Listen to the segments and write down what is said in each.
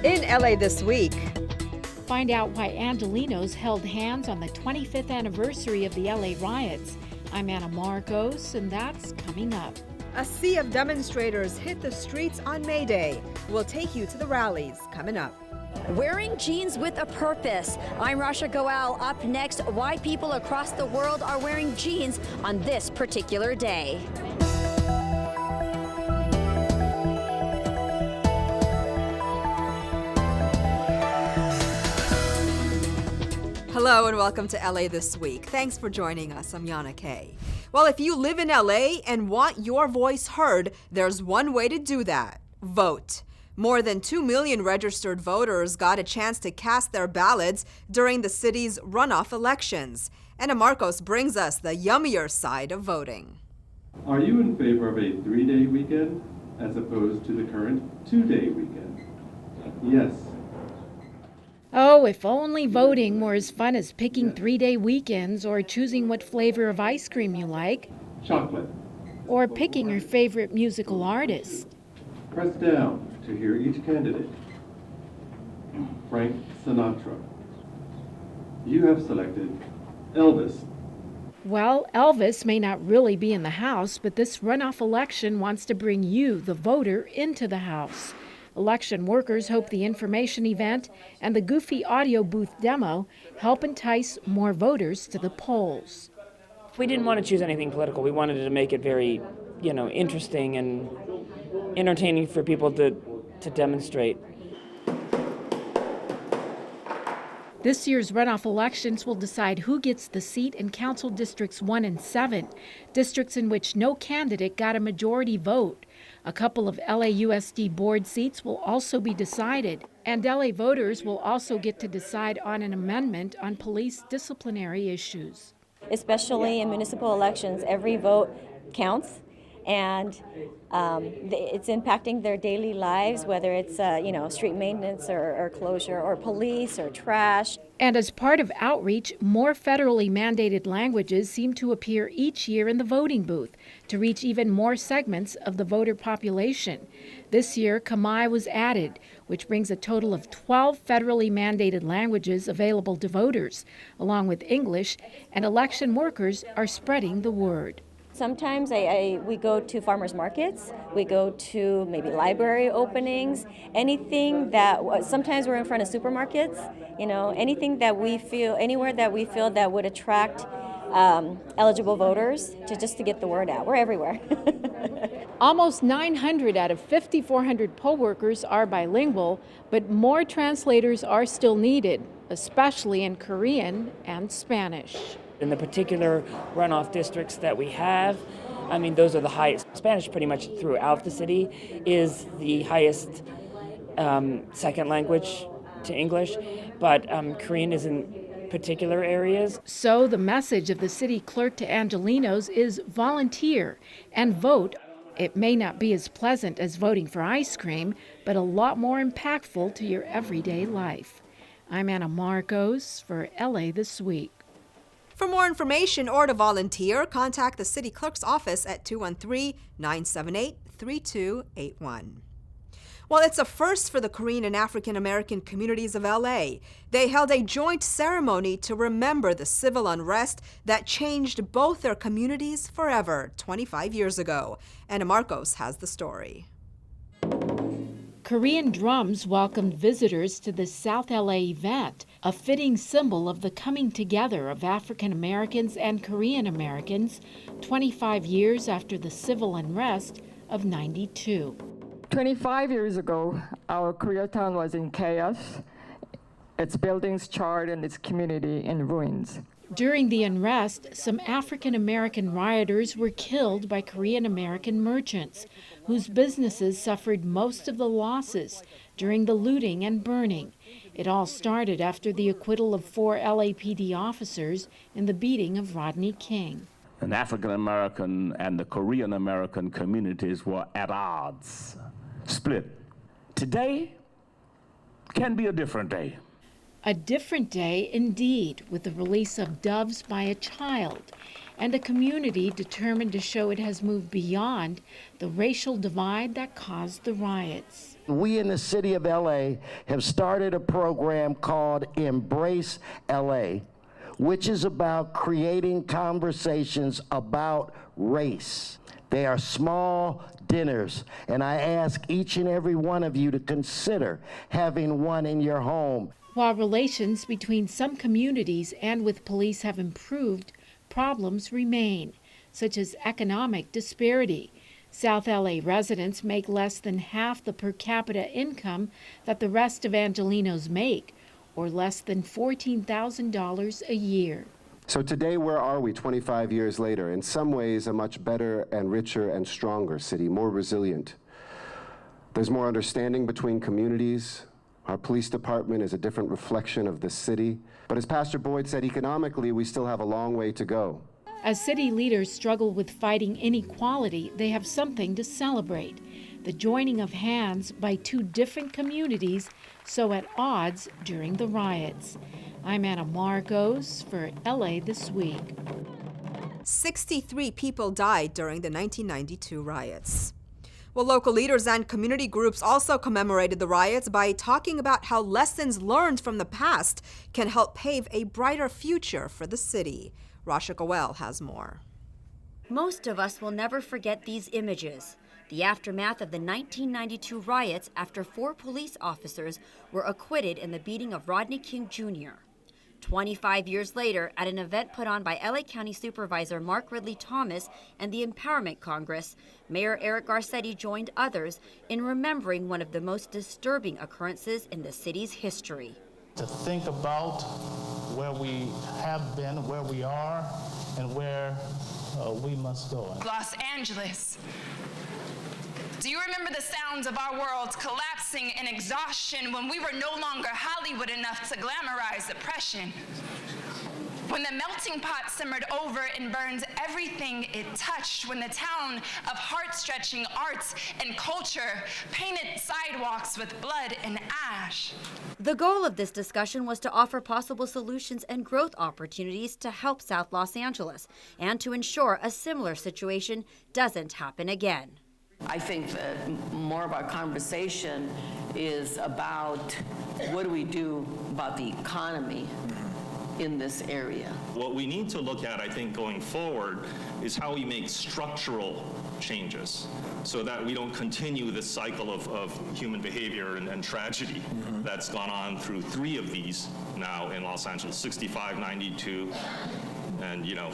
In LA this week. Find out why Angelenos held hands on the 25th anniversary of the LA riots. I'm Anna Marcos, and that's coming up. A sea of demonstrators hit the streets on May Day. We'll take you to the rallies coming up. Wearing jeans with a purpose. I'm Rasha Goel. Up next, why people across the world are wearing jeans on this particular day. Hello and welcome to LA This Week. Thanks for joining us. I'm Yana Kay. Well, if you live in LA and want your voice heard, there's one way to do that. Vote. More than 2 million registered voters got a chance to cast their ballots during the city's runoff elections. Anna Marcos brings us the yummier side of voting. Are you in favor of a 3-day weekend as opposed to the current 2-day weekend? Yes. Oh, if only voting were as fun as picking 3-day weekends or choosing what flavor of ice cream you like. Chocolate. Or picking your favorite musical artist. Press down to hear each candidate. Frank Sinatra. You have selected Elvis. Well, Elvis may not really be in the House, but this runoff election wants to bring you, the voter, into the House. Election workers hope the information event and the goofy audio booth demo help entice more voters to the polls. We didn't want to choose anything political. We wanted to make it very, interesting and entertaining for people to demonstrate. This year's runoff elections will decide who gets the seat in Council Districts 1 and 7, districts in which no candidate got a majority vote. A couple of LAUSD board seats will also be decided, and LA voters will also get to decide on an amendment on police disciplinary issues. Especially in municipal elections, every vote counts, and it's impacting their daily lives, whether it's street maintenance or closure or police or trash. And as part of outreach, more federally mandated languages seem to appear each year in the voting booth to reach even more segments of the voter population. This year, Khmer was added, which brings a total of 12 federally mandated languages available to voters, along with English, and election workers are spreading the word. Sometimes we go to farmers markets, we go to maybe library openings, anything that, sometimes we're in front of supermarkets, anything that we feel, anywhere that we feel that would attract eligible voters just to get the word out. We're everywhere. Almost 900 out of 5,400 poll workers are bilingual, but more translators are still needed, especially in Korean and Spanish. In the particular runoff districts that we have, those are the highest. Spanish pretty much throughout the city is the highest second language to English, but Korean is in particular areas. So the message of the city clerk to Angelenos is volunteer and vote. It may not be as pleasant as voting for ice cream, but a lot more impactful to your everyday life. I'm Anna Marcos for LA This Week. For more information or to volunteer, contact the city clerk's office at 213-978-3281. Well, it's a first for the Korean and African American communities of LA. They held a joint ceremony to remember the civil unrest that changed both their communities forever 25 years ago. Anna Marcos has the story. Korean drums welcomed visitors to the South LA event, a fitting symbol of the coming together of African Americans and Korean Americans 25 years after the civil unrest of '92. 25 years ago, our Koreatown was in chaos, its buildings charred and its community in ruins. During the unrest, some African American rioters were killed by Korean American merchants, whose businesses suffered most of the losses during the looting and burning. It all started after the acquittal of 4 LAPD officers in the beating of Rodney King. An African American and the Korean American communities were at odds, split. Today can be a different day. A different day indeed, with the release of Doves by a Child and a community determined to show it has moved beyond the racial divide that caused the riots. We in the city of LA have started a program called Embrace LA, which is about creating conversations about race. They are small dinners, and I ask each and every one of you to consider having one in your home. While relations between some communities and with police have improved, problems remain, such as economic disparity. South LA residents make less than half the per capita income that the rest of Angelenos make, or less than $14,000 a year. So today, where are we 25 years later? In some ways, a much better and richer and stronger city, more resilient. There's more understanding between communities. Our police department is a different reflection of the city. But as Pastor Boyd said, economically, we still have a long way to go. As city leaders struggle with fighting inequality, they have something to celebrate: the joining of hands by two different communities so at odds during the riots. I'm Anna Marcos for LA This Week. 63 people died during the 1992 riots. Well, local leaders and community groups also commemorated the riots by talking about how lessons learned from the past can help pave a brighter future for the city. Rasha Goel has more. Most of us will never forget these images. The aftermath of the 1992 riots after 4 police officers were acquitted in the beating of Rodney King Jr. 25 years later, at an event put on by LA County Supervisor Mark Ridley Thomas and the Empowerment Congress, Mayor Eric Garcetti joined others in remembering one of the most disturbing occurrences in the city's history. To think about where we have been, where we are, and where we must go. Los Angeles. Do you remember the sounds of our worlds collapsing in exhaustion when we were no longer Hollywood enough to glamorize oppression? When the melting pot simmered over and burned everything it touched, when the town of heart-stretching arts and culture painted sidewalks with blood and ash. The goal of this discussion was to offer possible solutions and growth opportunities to help South Los Angeles and to ensure a similar situation doesn't happen again. I think that more of our conversation is about what do we do about the economy in this area. What we need to look at, I think, going forward is how we make structural changes so that we don't continue this cycle of human behavior and tragedy that's gone on through 3 of these now in Los Angeles, 65, 92, and, you know,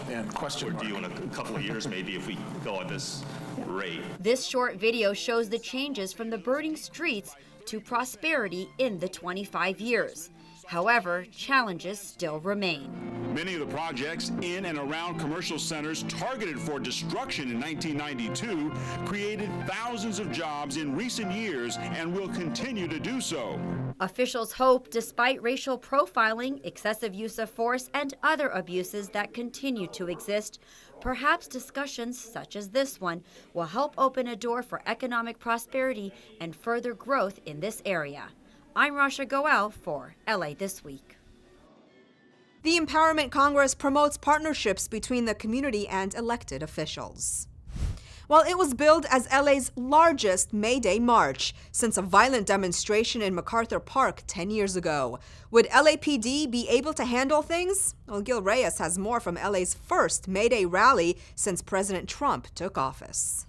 we're due in a couple of years maybe if we go at this rate. This short video shows the changes from the burning streets to prosperity in the 25 years. However, challenges still remain. Many of the projects in and around commercial centers targeted for destruction in 1992 created thousands of jobs in recent years and will continue to do so. Officials hope, despite racial profiling, excessive use of force, and other abuses that continue to exist, perhaps discussions such as this one will help open a door for economic prosperity and further growth in this area. I'm Rasha Goel for LA This Week. The Empowerment Congress promotes partnerships between the community and elected officials. Well, it was billed as LA's largest May Day march since a violent demonstration in MacArthur Park 10 years ago. Would LAPD be able to handle things? Well, Gil Reyes has more from LA's first May Day rally since President Trump took office.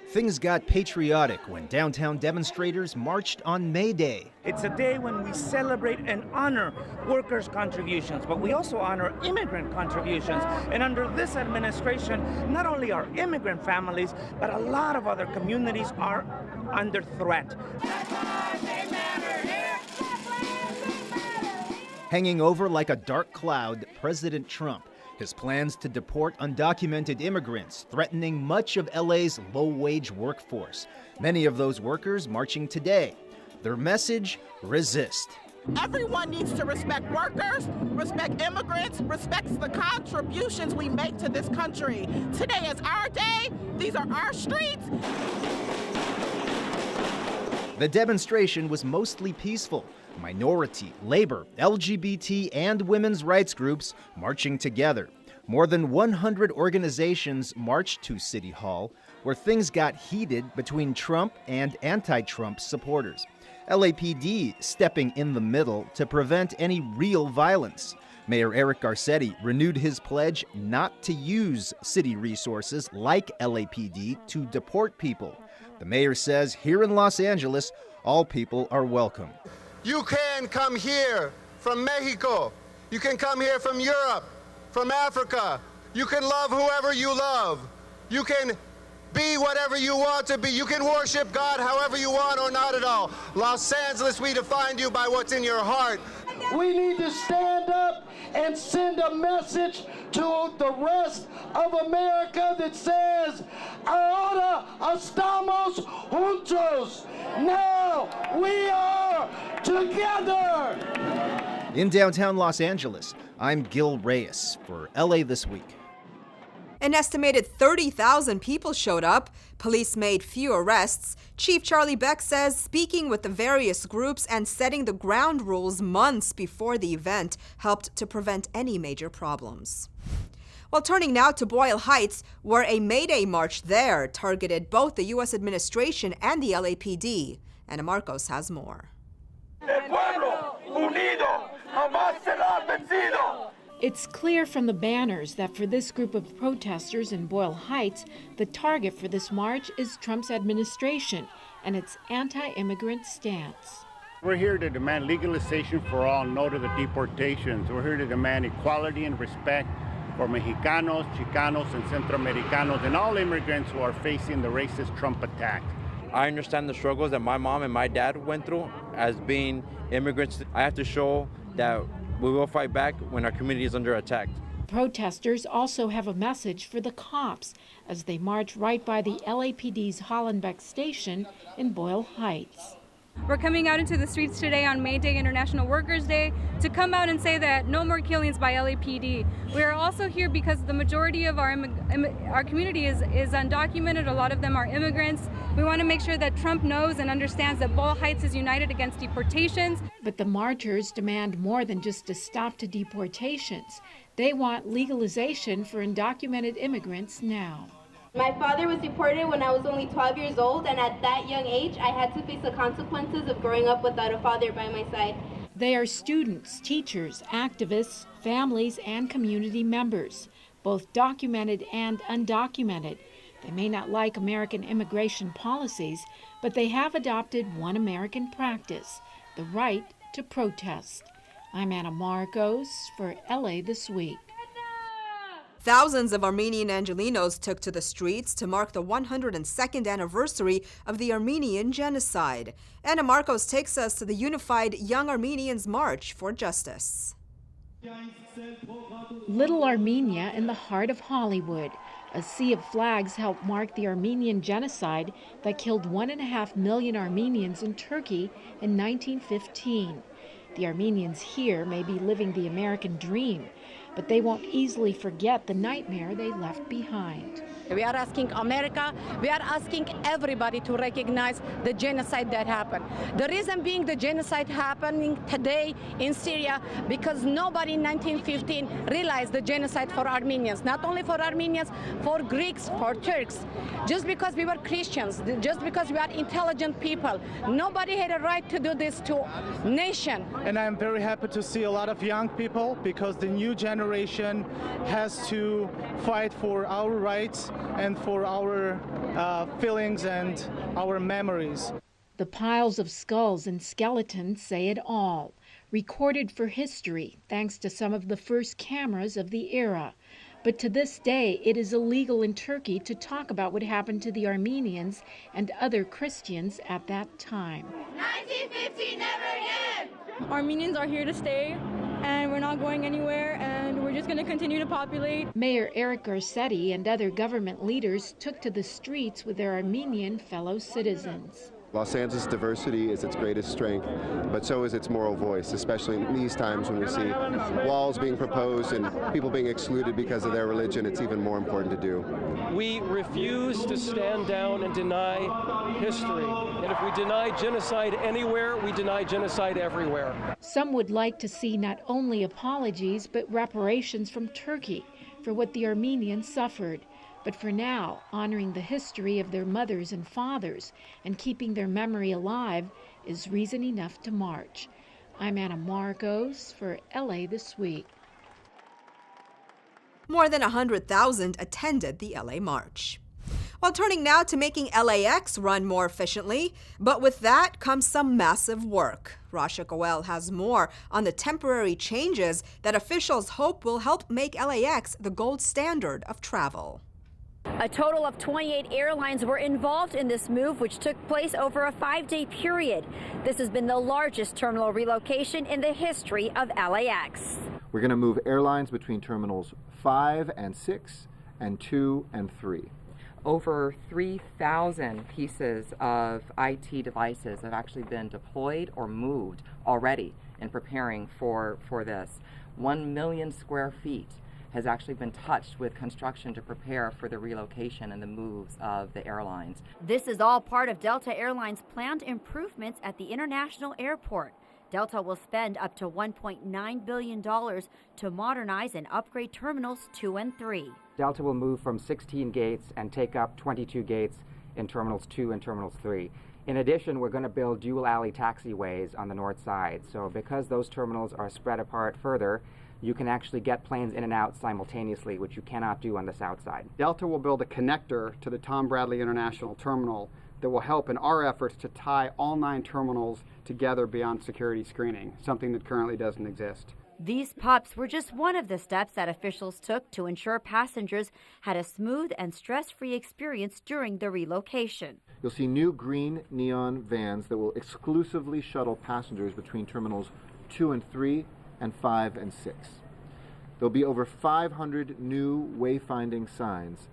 Things got patriotic when downtown demonstrators marched on May Day. It's a day when we celebrate and honor workers' contributions, but we also honor immigrant contributions. And under this administration, not only our immigrant families, but a lot of other communities are under threat. Hanging over like a dark cloud, President Trump. His plans to deport undocumented immigrants, threatening much of LA's low-wage workforce. Many of those workers marching today. Their message, resist. Everyone needs to respect workers, respect immigrants, respect the contributions we make to this country. Today is our day. These are our streets. The demonstration was mostly peaceful. Minority, labor, LGBT, and women's rights groups marching together. More than 100 organizations marched to City Hall, where things got heated between Trump and anti-Trump supporters. LAPD stepping in the middle to prevent any real violence. Mayor Eric Garcetti renewed his pledge not to use city resources like LAPD to deport people. The mayor says here in Los Angeles, all people are welcome. You can come here from Mexico. You can come here from Europe, from Africa. You can love whoever you love. You can be whatever you want to be. You can worship God however you want or not at all. Los Angeles, we define you by what's in your heart. We need to stand up and send a message to the rest of America that says, ahora estamos juntos. Now we are together. In downtown Los Angeles, I'm Gil Reyes for LA This Week. An estimated 30,000 people showed up. Police made few arrests. Chief Charlie Beck says speaking with the various groups and setting the ground rules months before the event helped to prevent any major problems. Well, turning now to Boyle Heights, where a May Day march there targeted both the U.S. administration and the LAPD. Ana Marcos has more. It's clear from the banners that for this group of protesters in Boyle Heights, the target for this march is Trump's administration and its anti-immigrant stance. We're here to demand legalization for all, no to the deportations. We're here to demand equality and respect for Mexicanos, Chicanos, and Centroamericanos, and all immigrants who are facing the racist Trump attack. I understand the struggles that my mom and my dad went through as being immigrants. I have to show that we will fight back when our community is under attack. Protesters also have a message for the cops as they march right by the LAPD's Hollenbeck station in Boyle Heights. We're coming out into the streets today on May Day, International Workers' Day, to come out and say that no more killings by LAPD. We are also here because the majority of our community is undocumented. A lot of them are immigrants. We want to make sure that Trump knows and understands that Boyle Heights is united against deportations. But the marchers demand more than just a stop to deportations. They want legalization for undocumented immigrants now. My father was deported when I was only 12 years old, and at that young age, I had to face the consequences of growing up without a father by my side. They are students, teachers, activists, families, and community members, both documented and undocumented. They may not like American immigration policies, but they have adopted one American practice, the right to protest. I'm Ana Marcos for LA This Week. Thousands of Armenian Angelenos took to the streets to mark the 102nd anniversary of the Armenian genocide. Ana Marcos takes us to the Unified Young Armenians March for Justice. Little Armenia in the heart of Hollywood. A sea of flags helped mark the Armenian genocide that killed 1.5 million Armenians in Turkey in 1915. The Armenians here may be living the American dream, but they won't easily forget the nightmare they left behind. We are asking America, we are asking everybody to recognize the genocide that happened. The reason being the genocide happening today in Syria because nobody in 1915 realized the genocide for Armenians. Not only for Armenians, for Greeks, for Turks. Just because we were Christians, just because we are intelligent people, nobody had a right to do this to nation. And I'm very happy to see a lot of young people because the new generation has to fight for our rights and for our feelings and our memories. The piles of skulls and skeletons say it all, recorded for history thanks to some of the first cameras of the era. But to this day, it is illegal in Turkey to talk about what happened to the Armenians and other Christians at that time. 1915, never again! Armenians are here to stay, and we're not going anywhere, and we're just going to continue to populate. Mayor Eric Garcetti and other government leaders took to the streets with their Armenian fellow citizens. Los Angeles' diversity is its greatest strength, but so is its moral voice, especially in these times when we see walls being proposed and people being excluded because of their religion. It's even more important to do. We refuse to stand down and deny history. And if we deny genocide anywhere, we deny genocide everywhere. Some would like to see not only apologies, but reparations from Turkey for what the Armenians suffered, but for now, honoring the history of their mothers and fathers and keeping their memory alive is reason enough to march. I'm Anna Marcos for LA This Week. More than 100,000 attended the LA March. Well, turning now to making LAX run more efficiently, but with that comes some massive work. Rasha Goel has more on the temporary changes that officials hope will help make LAX the gold standard of travel. A total of 28 airlines were involved in this move, which took place over a 5-day period. This has been the largest terminal relocation in the history of LAX. We're going to move airlines between terminals 5 and 6 and 2 and 3. Over 3,000 pieces of IT devices have actually been deployed or moved already in preparing for this. 1 million square feet has actually been touched with construction to prepare for the relocation and the moves of the airlines. This is all part of Delta Airlines' planned improvements at the international airport. Delta will spend up to $1.9 billion to modernize and upgrade terminals 2 and 3. Delta will move from 16 gates and take up 22 gates in Terminals 2 and Terminals 3. In addition, we're going to build dual alley taxiways on the north side. So because those terminals are spread apart further, you can actually get planes in and out simultaneously, which you cannot do on the south side. Delta will build a connector to the Tom Bradley International Terminal that will help in our efforts to tie all 9 terminals together beyond security screening, something that currently doesn't exist. These PUPs were just one of the steps that officials took to ensure passengers had a smooth and stress-free experience during the relocation. You'll see new green neon vans that will exclusively shuttle passengers between terminals 2 and 3 and 5 and 6. There'll be over 500 new wayfinding signs.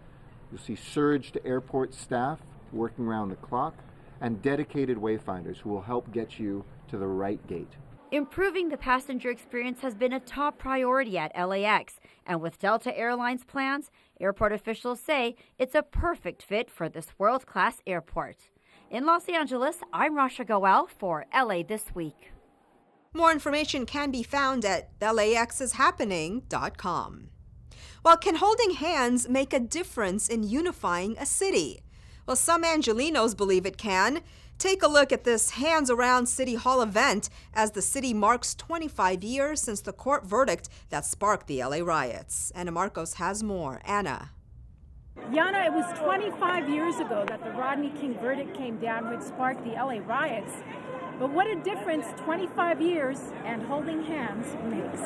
You'll see surged airport staff working around the clock and dedicated wayfinders who will help get you to the right gate. Improving the passenger experience has been a top priority at LAX, and with Delta Airlines plans, airport officials say it's a perfect fit for this world-class airport. In Los Angeles, I'm Rasha Goel for LA This Week. More information can be found at laxishappening.com. Well, can holding hands make a difference in unifying a city? Well, some Angelenos believe it can. Take a look at this Hands Around City Hall event as the city marks 25 years since the court verdict that sparked the LA riots. Anna Marcos has more. Anna. Yana, it was 25 years ago that the Rodney King verdict came down, which sparked the LA riots. But what a difference 25 years and holding hands makes.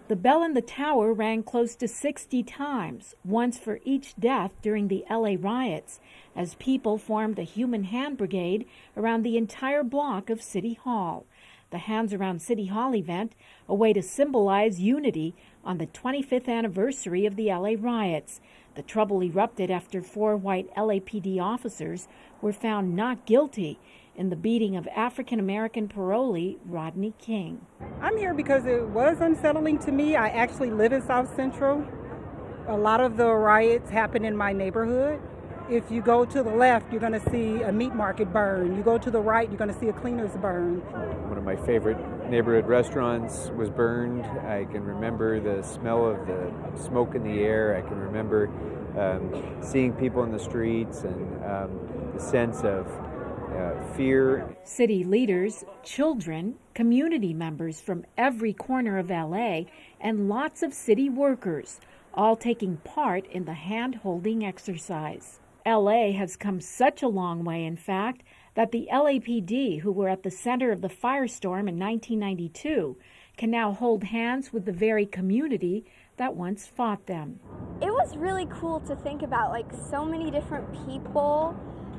The bell in the tower rang close to 60 times, once for each death during the LA riots, as people formed a human hand brigade around the entire block of City Hall. The Hands Around City Hall event, a way to symbolize unity on the 25th anniversary of the LA riots. The trouble erupted after 4 white LAPD officers were found not guilty in the beating of African-American parolee Rodney King. I'm here because it was unsettling to me. I actually live in South Central. A lot of the riots happen in my neighborhood. If you go to the left, you're going to see a meat market burn. You go to the right, you're going to see a cleaner's burn. One of my favorite neighborhood restaurants was burned. I can remember the smell of the smoke in the air. I can remember seeing people in the streets and the sense of fear. City leaders, children, community members from every corner of LA, and lots of city workers, all taking part in the hand-holding exercise. LA has come such a long way, in fact, that the LAPD, who were at the center of the firestorm in 1992, can now hold hands with the very community that once fought them. It was really cool to think about, like, so many different people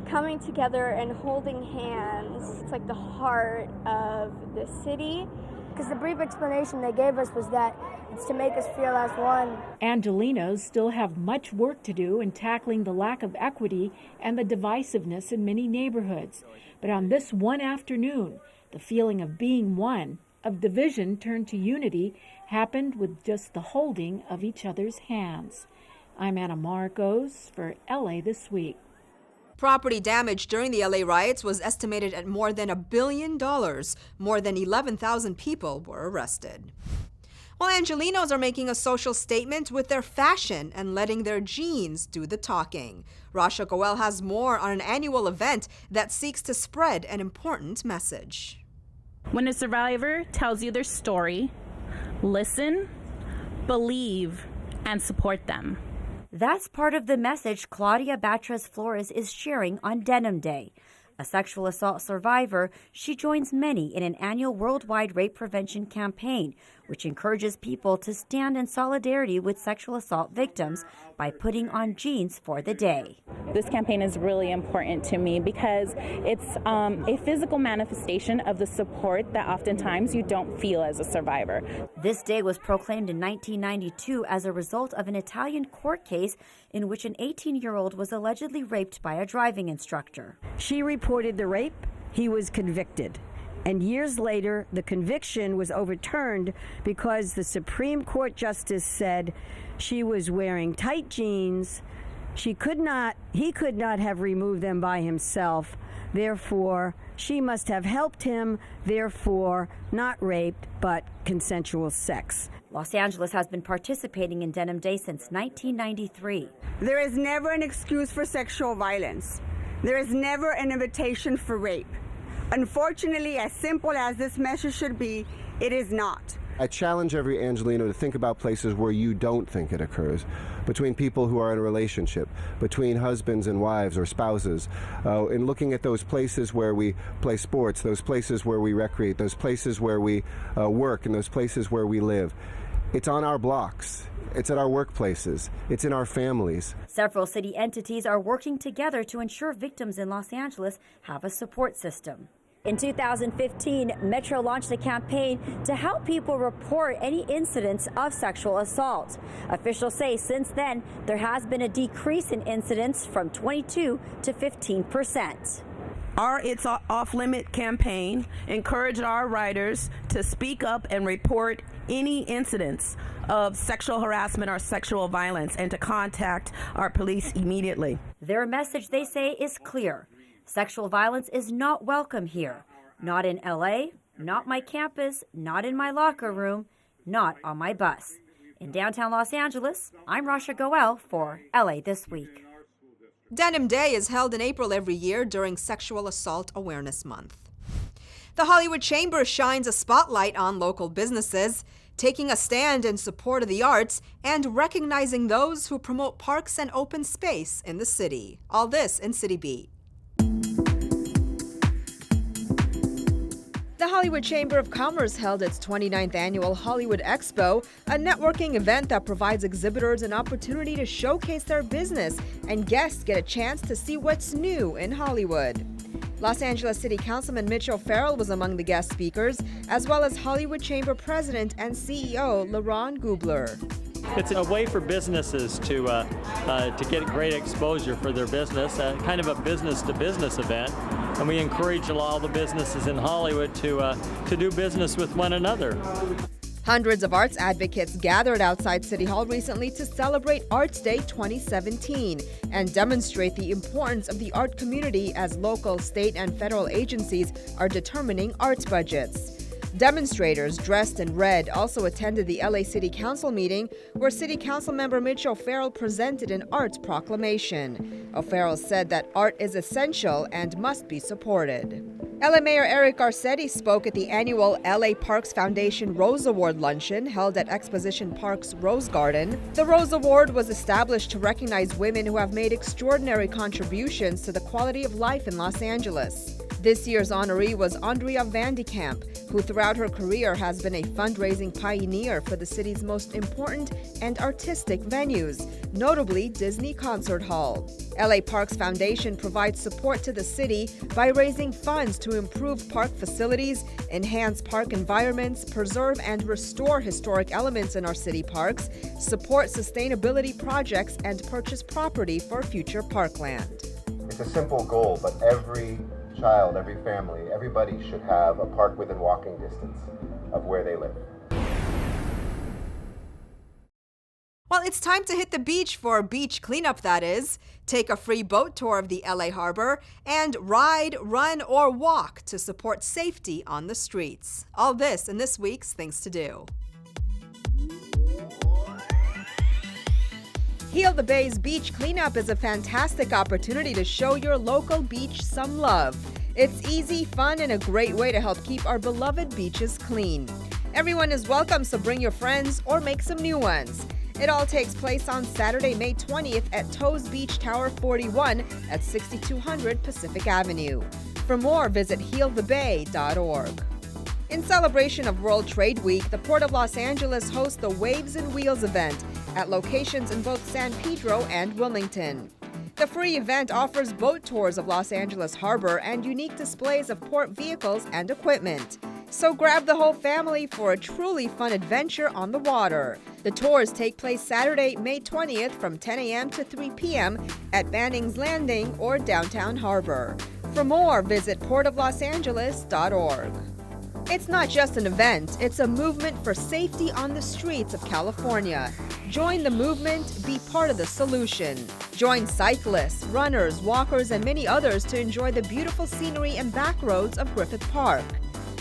coming together and holding hands. It's like the heart of the city. Because the brief explanation they gave us was that it's to make us feel as one. Angelenos still have much work to do in tackling the lack of equity and the divisiveness in many neighborhoods. But on this one afternoon, the feeling of being one, of division turned to unity, happened with just the holding of each other's hands. I'm Anna Marcos for LA This Week. Property damage during the LA riots was estimated at more than $1 billion. More than 11,000 people were arrested. While Angelenos are making a social statement with their fashion and letting their jeans do the talking. Rasha Goel has more on an annual event that seeks to spread an important message. When a survivor tells you their story, listen, believe, and support them. That's part of the message Claudia Batres Flores is sharing on Denim Day. A sexual assault survivor, she joins many in an annual worldwide rape prevention campaign, which encourages people to stand in solidarity with sexual assault victims by putting on jeans for the day. This campaign is really important to me because it's a physical manifestation of the support that oftentimes you don't feel as a survivor. This day was proclaimed in 1992 as a result of an Italian court case in which an 18-year-old was allegedly raped by a driving instructor. She reported the rape, he was convicted. And years later, the conviction was overturned because the Supreme Court justice said she was wearing tight jeans. He could not have removed them by himself. Therefore, she must have helped him. Therefore, not raped, but consensual sex. Los Angeles has been participating in Denim Day since 1993. There is never an excuse for sexual violence. There is never an invitation for rape. Unfortunately, as simple as this message should be, it is not. I challenge every Angeleno to think about places where you don't think it occurs, between people who are in a relationship, between husbands and wives or spouses, in looking at those places where we play sports, those places where we recreate, those places where we work, and those places where we live. It's on our blocks. It's at our workplaces. It's in our families. Several city entities are working together to ensure victims in Los Angeles have a support system. In 2015, Metro launched a campaign to help people report any incidents of sexual assault. Officials say since then, there has been a decrease in incidents from 22 to 15%. Our It's Off Limit campaign encouraged our riders to speak up and report any incidents of sexual harassment or sexual violence and to contact our police immediately. Their message, they say, is clear. Sexual violence is not welcome here. Not in LA, not my campus, not in my locker room, not on my bus. In downtown Los Angeles, I'm Rasha Goel for LA This Week. Denim Day is held in April every year during Sexual Assault Awareness Month. The Hollywood Chamber shines a spotlight on local businesses, taking a stand in support of the arts and recognizing those who promote parks and open space in the city. All this in Citybeat. The Hollywood Chamber of Commerce held its 29th annual Hollywood Expo, a networking event that provides exhibitors an opportunity to showcase their business and guests get a chance to see what's new in Hollywood. Los Angeles City Councilman Mitch O'Farrell was among the guest speakers, as well as Hollywood Chamber President and CEO LaRon Gubler. It's a way for businesses to get great exposure for their business, kind of a business-to-business event. And we encourage all the businesses in Hollywood to do business with one another. Hundreds of arts advocates gathered outside City Hall recently to celebrate Arts Day 2017 and demonstrate the importance of the art community as local, state, and federal agencies are determining arts budgets. Demonstrators dressed in red also attended the LA City Council meeting where City Council member Mitch O'Farrell presented an arts proclamation. O'Farrell said that art is essential and must be supported. LA Mayor Eric Garcetti spoke at the annual LA Parks Foundation Rose Award luncheon held at Exposition Park's Rose Garden. The Rose Award was established to recognize women who have made extraordinary contributions to the quality of life in Los Angeles. This year's honoree was Andrea Vandekamp, who throughout her career has been a fundraising pioneer for the city's most important and artistic venues, notably Disney Concert Hall. LA Parks Foundation provides support to the city by raising funds to improve park facilities, enhance park environments, preserve and restore historic elements in our city parks, support sustainability projects, and purchase property for future parkland. It's a simple goal, but every child, every family, everybody should have a park within walking distance of where they live. Well, it's time to hit the beach for beach cleanup, that is. Take a free boat tour of the LA Harbor and ride, run, or walk to support safety on the streets. All this in this week's Things to Do. Heal the Bay's beach cleanup is a fantastic opportunity to show your local beach some love. It's easy, fun, and a great way to help keep our beloved beaches clean. Everyone is welcome, so bring your friends or make some new ones. It all takes place on Saturday, May 20th at Toes Beach Tower 41 at 6200 Pacific Avenue. For more, visit healthebay.org. In celebration of World Trade Week, the Port of Los Angeles hosts the Waves and Wheels event at locations in both San Pedro and Wilmington. The free event offers boat tours of Los Angeles Harbor and unique displays of port vehicles and equipment. So grab the whole family for a truly fun adventure on the water. The tours take place Saturday, May 20th from 10 a.m. to 3 p.m. at Banning's Landing or Downtown Harbor. For more, visit portoflosangeles.org. It's not just an event, it's a movement for safety on the streets of California. Join the movement, be part of the solution. Join cyclists, runners, walkers, and many others to enjoy the beautiful scenery and back roads of Griffith Park.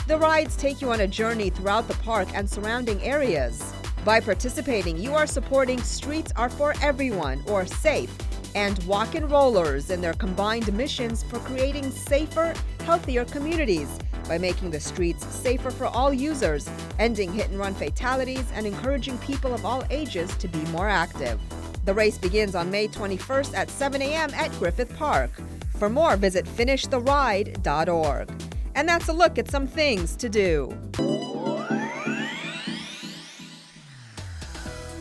The rides take you on a journey throughout the park and surrounding areas. By participating, you are supporting Streets Are For Everyone, or SAFE, and Walk and Rollers in their combined missions for creating safer, healthier communities by making the streets safer for all users, ending hit-and-run fatalities, and encouraging people of all ages to be more active. The race begins on May 21st at 7 a.m. at Griffith Park. For more, visit finishtheride.org. And that's a look at some things to do.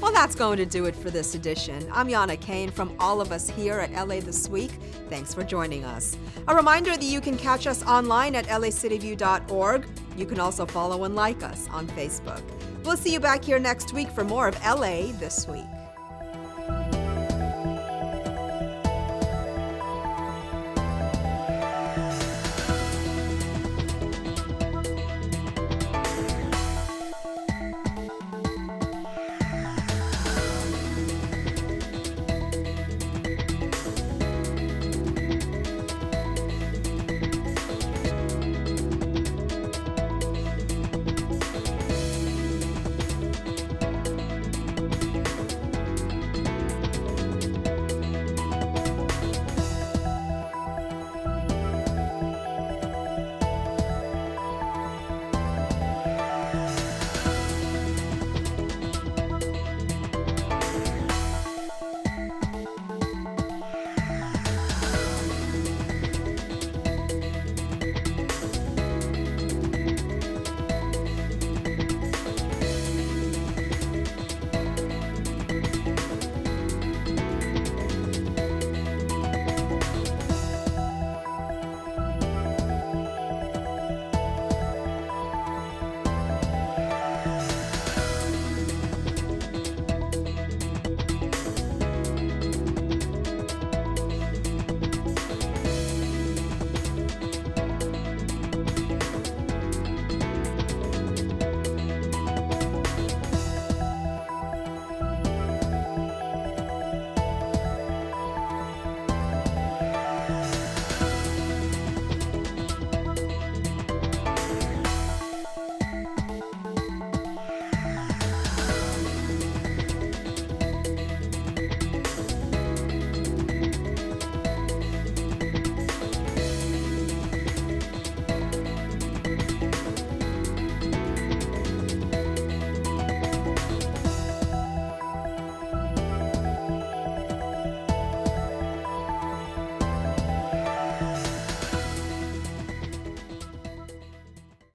Well, that's going to do it for this edition. I'm Yana Kane from all of us here at LA This Week. Thanks for joining us. A reminder that you can catch us online at lacitywiew.org. You can also follow and like us on Facebook. We'll see you back here next week for more of LA This Week.